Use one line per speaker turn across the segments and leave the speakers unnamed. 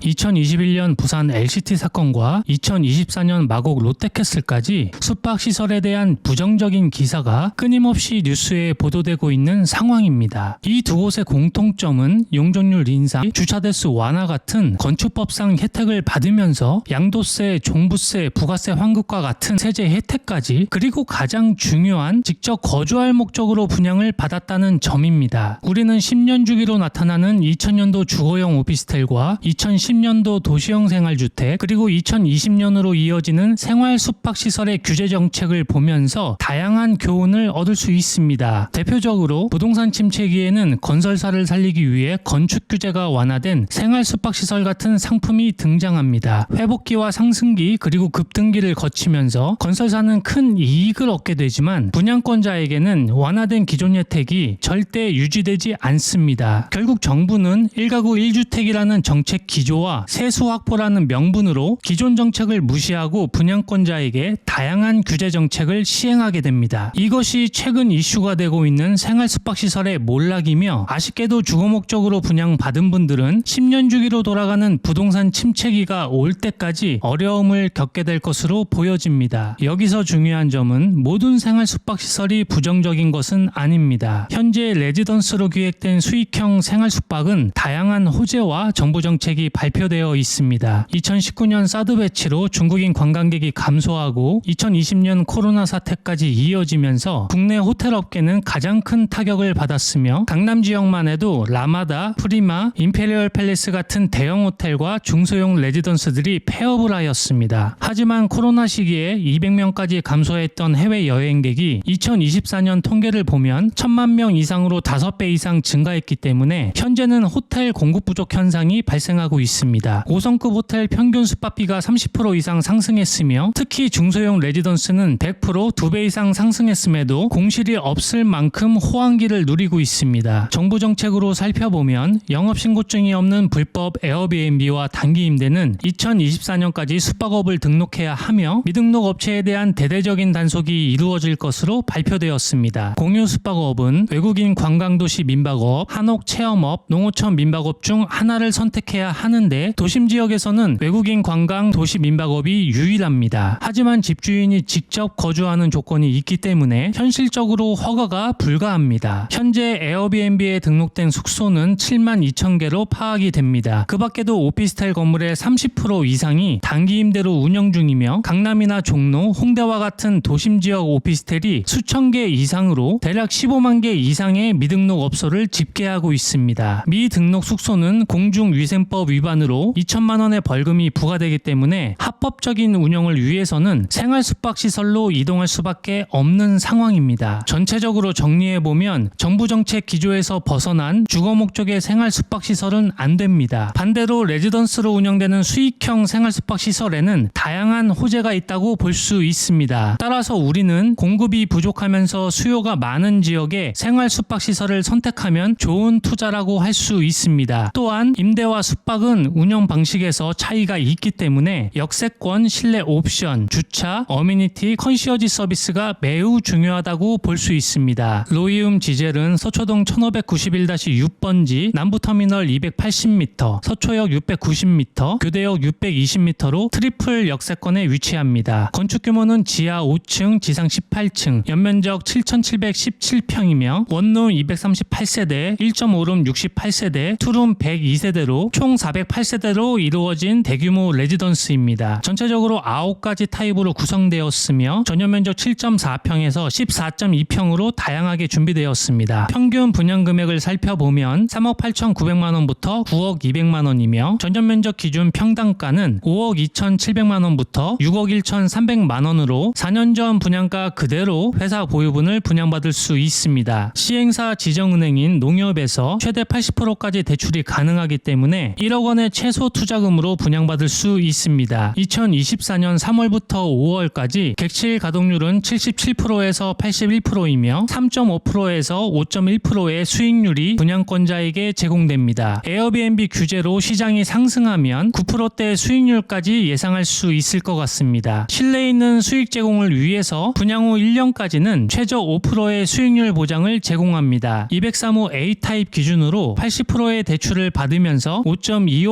2021년 부산 LCT 사건과 2024년 마곡 롯데캐슬까지 숙박시설에 대한 부정적인 기사가 끊임없이 뉴스에 보도되고 있는 상황입니다. 이 두 곳의 공통점은 용적률 인상, 주차대수 완화 같은 건축법상 혜택을 받으면서 양도세, 종부세, 부가세 환급과 같은 세제 혜택까지, 그리고 가장 중요한 직접 거주할 목적으로 분양을 받았다는 점입니다. 우리는 10년 주기로 나타나는 2000년도 주거용 오피스텔과 2010년도 도시형 생활주택, 그리고 2020년으로 이어지는 생활 숙박시설의 규제 정책을 보면서 다양한 교훈을 얻을 수 있습니다. 대표적으로 부동산 침체기에는 건설사를 살리기 위해 건축 규제가 완화된 생활 숙박시설 같은 상품이 등장합니다. 회복기와 상승기 그리고 급등기를 거치면서 건설사는 큰 이익을 얻게 되지만 분양권자에게는 완화된 기존 혜택이 절대 유지되지 않습니다. 결국 정부는 1가구 1주택이라는 정책 기조와 세수 확보라는 명분으로 기존 정책을 무시하고 분양권자에게 다양한 규제 정책을 시행하게 됩니다. 이것이 최근 이슈가 되고 있는 생활 숙박시설의 몰락이며, 아쉽게도 주거 목적으로 분양받은 분들은 10년 주기로 돌아가는 부동산 침체기가 올 때까지 어려움을 겪게 될 것으로 보여집니다. 여기서 중요한 점은 모든 생활 숙박시설이 부정적인 것은 아닙니다. 현재 레지던스로 기획된 수익형 생활 숙박은 다양한 호재와 정부 정책이 발표되어 있습니다. 2019년 사드 배치로 중국인 관광객이 감소하고 2020년 코로나 사태까지 이어지면서 국내 호텔 업계는 가장 큰 타격을 받았으며, 강남 지역만 해도 라마다, 프리마, 임페리얼 팰리스 같은 대형 호텔과 중소형 레지던스들이 폐업을 하였습니다. 하지만 코로나 시기에 200명까지 감소했던 해외 여행객이 2024년 통계를 보면 1000만 명 이상으로 5배 이상 증가했기 때문에 현재는 호텔 공급 부족 현상이 발생하고 있습니다. 5성급 호텔 평균 숙박비가 30% 이상 상승했으며, 특히 중소형 레지던스는 100% 2배 이상 상승했음에도 공실이 없을 만큼 호황기를 누리고 있습니다. 정부 정책으로 살펴보면 영업신고증이 없는 불법 에어비앤비와 단기 임대는 2024년까지 숙박업을 등록해야 하며, 미등록 업체에 대한 대대적인 단속이 이루어질 것으로 발표되었습니다. 공유 숙박업은 외국인 관광도시 민박업, 한옥 체험업, 농어촌 민박업 중 하나를 선택해야 하는데, 도심 지역에서는 외국인 관광 도시 민박업이 유일합니다. 하지만 집주인이 직접 거주하는 조건이 있기 때문에 현실적으로 허가가 불가합니다. 현재 에어비앤비에 등록된 숙소는 72,000개로 파악이 됩니다. 그 밖에도 오피스텔 건물의 30% 이상이 단기 임대로 운영 중이며, 강남이나 종로, 홍대와 같은 도심 지역 오피스텔이 수천 개 이상으로 대략 15만 개 이상의 미등록 업소를 집계하고 있습니다. 미등록 숙소는 공중위생법 위반으로 2천만 원의 벌금이 부과되기 때문에 합법적인 운영을 위해서는 생활 숙박시설로 이동할 수밖에 없는 상황입니다. 전체적으로 정리해보면 정부 정책 기조에서 벗어난 주거 목적의 생활 숙박시설은 안 됩니다. 반대로 레지던스로 운영되는 수익형 생활 숙박시설에는 다양한 호재가 있다고 볼 수 있습니다. 따라서 우리는 공급이 부족하면서 수요가 많은 지역에 생활 숙박시설을 선택하면 좋은 투자라고 할 수 있습니다. 또한 임대와 숙박은 운영 방식에서 차이가 있기 때문에 역세권, 실내 옵션, 주차, 어미니티, 컨시어지 서비스가 매우 중요하다고 볼 수 있습니다. 로이움 지젤은 서초동 1591-6번지, 남부터미널 280m, 서초역 690m, 교대역 620m로 트리플 역세권에 위치합니다. 건축 규모는 지하 5층, 지상 18층, 연면적 7,717평이며 원룸 238세대, 1.5룸 68세대, 투룸 102세대로 총 408세대로 이루어진 대규모 레지던스입니다. 전체적으로 9가지 타입으로 구성되었으며 전용면적 7.4평에서 14.2평으로 다양하게 준비되었습니다. 평균 분양 금액을 살펴보면 3억 8,900만원부터 9억 200만원이며 전용면적 기준 평당가는 5억 2,700만원부터 6억 1,300만원으로 4년 전 분양가 그대로 회사 보유분을 분양받을 수 있습니다. 시행사 지정은행인 농협에서 최대 80%까지 대출이 가능하기 때문에 1억 원의 최소 투자금으로 분양받을 수 있습니다. 2024년 3월부터 5월까지 객실 가동률은 77%에서 81%이며 3.5%에서 5.1%의 수익률이 분양권자에게 제공됩니다. 에어비앤비 규제로 시장이 상승하면 9%대 수익률까지 예상할 수 있을 것 같습니다. 실내에 있는 수익 제공을 위해서 분양 후 1년까지는 최저 5%의 수익률 보장을 제공합니다. 203호 A타입 기준으로 80%의 대출을 받으면서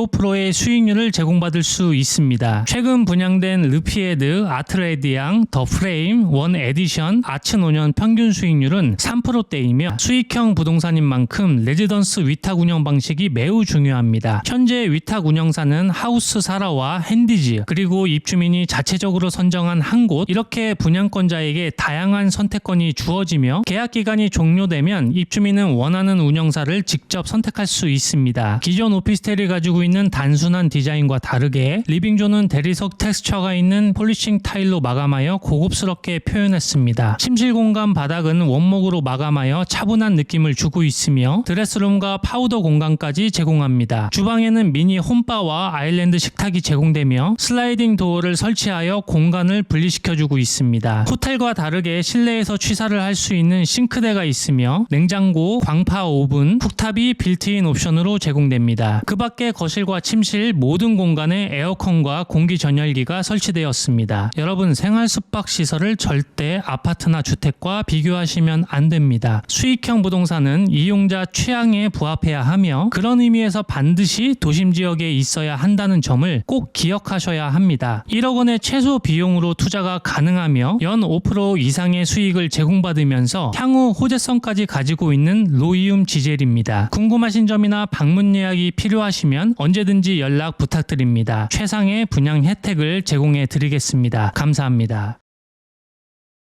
15%의 수익률을 제공받을 수 있습니다. 최근 분양된 르피에드, 아트레디앙, 더 프레임, 원 에디션, 아츠 노년 평균 수익률은 3%대이며 수익형 부동산인 만큼 레지던스 위탁 운영 방식이 매우 중요합니다. 현재 위탁 운영사는 하우스사라와 핸디즈, 그리고 입주민이 자체적으로 선정한 한 곳, 이렇게 분양권자에게 다양한 선택권이 주어지며 계약 기간이 종료되면 입주민은 원하는 운영사를 직접 선택할 수 있습니다. 기존 오피스텔이 가지고 있는 단순한 디자인과 다르게 리빙존은 대리석 텍스처가 있는 폴리싱 타일로 마감하여 고급스럽게 표현했습니다. 침실 공간 바닥은 원목으로 마감하여 차분한 느낌을 주고 있으며 드레스룸과 파우더 공간까지 제공합니다. 주방에는 미니 홈바와 아일랜드 식탁이 제공되며 슬라이딩 도어를 설치하여 공간을 분리시켜주고 있습니다. 호텔과 다르게 실내에서 취사를 할 수 있는 싱크대가 있으며 냉장고, 광파 오븐, 쿡탑이 빌트인 옵션으로 제공됩니다. 그 밖에 거실과 침실 모든 공간에 에어컨과 공기 전열기가 설치되었습니다. 여러분, 생활 숙박 시설을 절대 아파트나 주택과 비교하시면 안 됩니다. 수익형 부동산은 이용자 취향에 부합해야 하며 그런 의미에서 반드시 도심 지역에 있어야 한다는 점을 꼭 기억하셔야 합니다. 1억 원의 최소 비용으로 투자가 가능하며 연 5% 이상의 수익을 제공받으면서 향후 호재성까지 가지고 있는 로이움 지젤입니다. 궁금하신 점이나 방문 예약이 필요하시면 언제든지 연락 부탁드립니다. 최상의 분양 혜택을 제공해 드리겠습니다. 감사합니다.